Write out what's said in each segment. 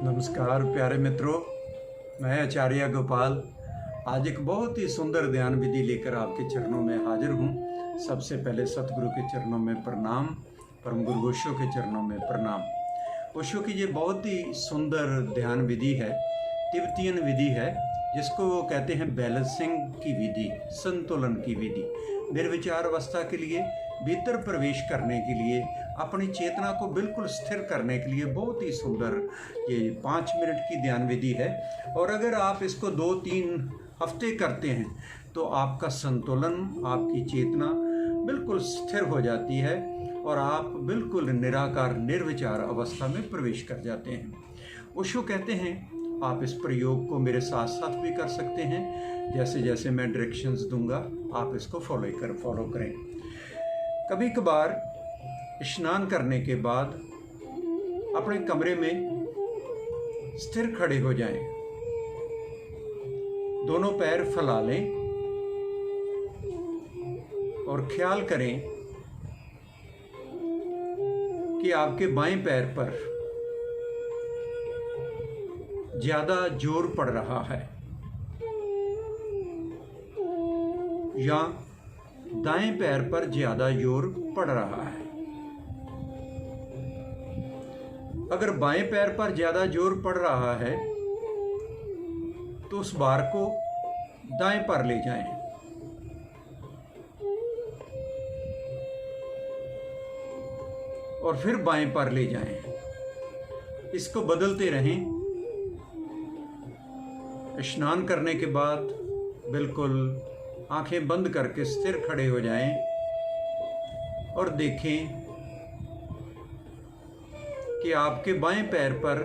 नमस्कार प्यारे मित्रों, मैं आचार्य गोपाल आज एक बहुत ही सुंदर ध्यान विधि लेकर आपके चरणों में हाजिर हूँ। सबसे पहले सतगुरु के चरणों में प्रणाम, परम गुरु ओशो के चरणों में प्रणाम। ओशो की ये बहुत ही सुंदर ध्यान विधि है, तिब्बतियन विधि है, जिसको वो कहते हैं बैलेंसिंग की विधि, संतुलन की विधि। निर्विचार अवस्था के लिए, भीतर प्रवेश करने के लिए, अपनी चेतना को बिल्कुल स्थिर करने के लिए बहुत ही सुंदर ये 5 मिनट की ध्यान विधि है। और अगर आप इसको 2-3 हफ्ते करते हैं तो आपका संतुलन, आपकी चेतना बिल्कुल स्थिर हो जाती है और आप बिल्कुल निराकार निर्विचार अवस्था में प्रवेश कर जाते हैं। ओशो कहते हैं आप इस प्रयोग को मेरे साथ साथ भी कर सकते हैं। जैसे जैसे मैं डायरेक्शंस दूंगा आप इसको फॉलो करें। कभी कभार स्नान करने के बाद अपने कमरे में स्थिर खड़े हो जाएं, दोनों पैर फैला लें और ख्याल करें कि आपके बाएं पैर पर ज्यादा जोर पड़ रहा है या दाएं पैर पर ज्यादा जोर पड़ रहा है। अगर बाएं पैर पर ज्यादा जोर पड़ रहा है तो उस बार को दाएं पर ले जाएं और फिर बाएं पर ले जाएं। इसको बदलते रहें। स्नान करने के बाद बिल्कुल आंखें बंद करके स्थिर खड़े हो जाएं और देखें कि आपके बाएं पैर पर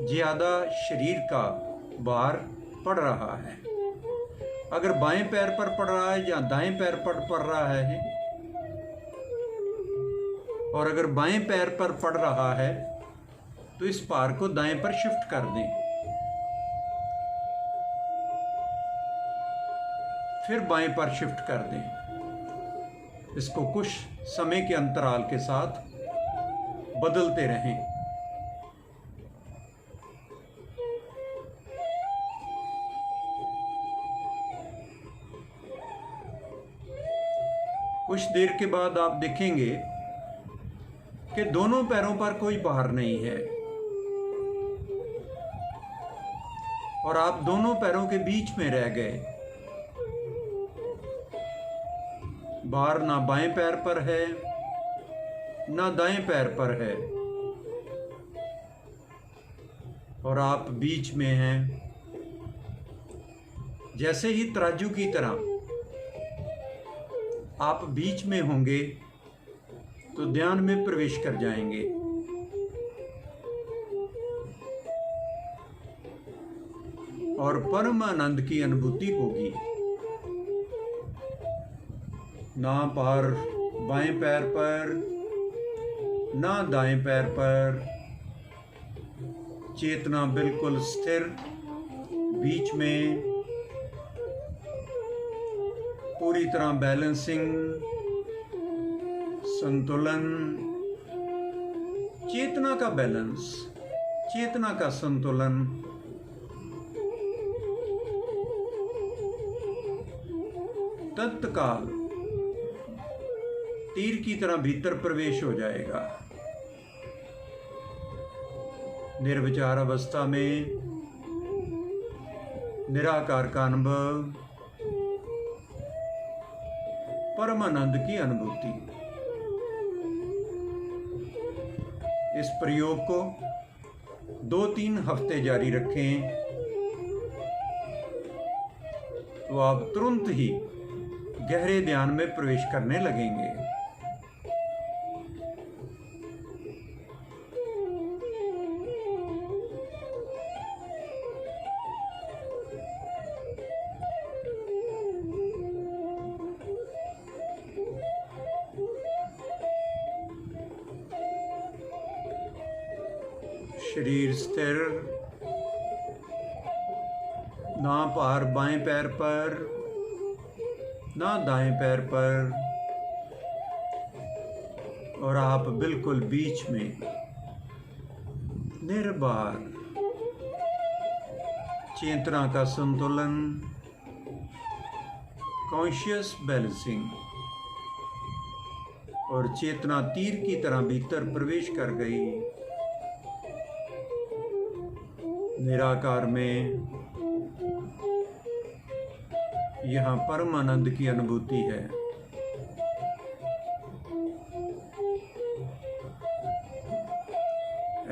ज्यादा शरीर का भार पड़ रहा है। अगर बाएं पैर पर पड़ रहा है या दाएं पैर पर पड़ रहा है, और अगर बाएं पैर पर पड़ रहा है तो इस भार को दाएं पर शिफ्ट कर दें, फिर बाएं पर शिफ्ट कर दें। इसको कुछ समय के अंतराल के साथ बदलते रहें। कुछ देर के बाद आप देखेंगे कि दोनों पैरों पर कोई भार नहीं है और आप दोनों पैरों के बीच में रह गए। भार ना बाएं पैर पर है ना दाएं पैर पर है और आप बीच में हैं। जैसे ही तराजू की तरह आप बीच में होंगे तो ध्यान में प्रवेश कर जाएंगे। और परम आनंद की अनुभूति होगी। ना भार बाएं पैर पर ना दाएं पैर पर, चेतना बिल्कुल स्थिर, बीच में पूरी तरह बैलेंसिंग, संतुलन, चेतना का बैलेंस, चेतना का संतुलन। तत्काल तीर की तरह भीतर प्रवेश हो जाएगा। निर्विचार अवस्था में निराकार का अनुभव, परमानंद की अनुभूति। इस प्रयोग को 2-3 हफ्ते जारी रखें तो आप तुरंत ही गहरे ध्यान में प्रवेश करने लगेंगे। शरीर स्थिर, ना भार बाएं पैर पर ना दाएं पैर पर, और आप बिल्कुल बीच में निर्भर चेतना का संतुलन, कॉन्शियस बैलेंसिंग, और चेतना तीर की तरह भीतर प्रवेश कर गई। निराकार में यहाँ परम आनंद की अनुभूति है।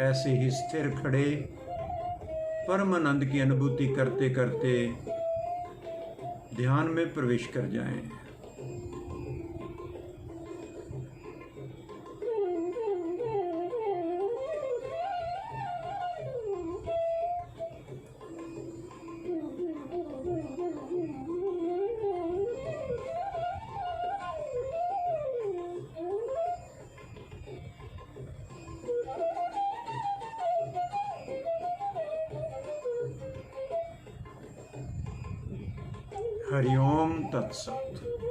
ऐसे ही स्थिर खड़े परम आनंद की अनुभूति करते करते ध्यान में प्रवेश कर जाएं। हरिओम तत्सत।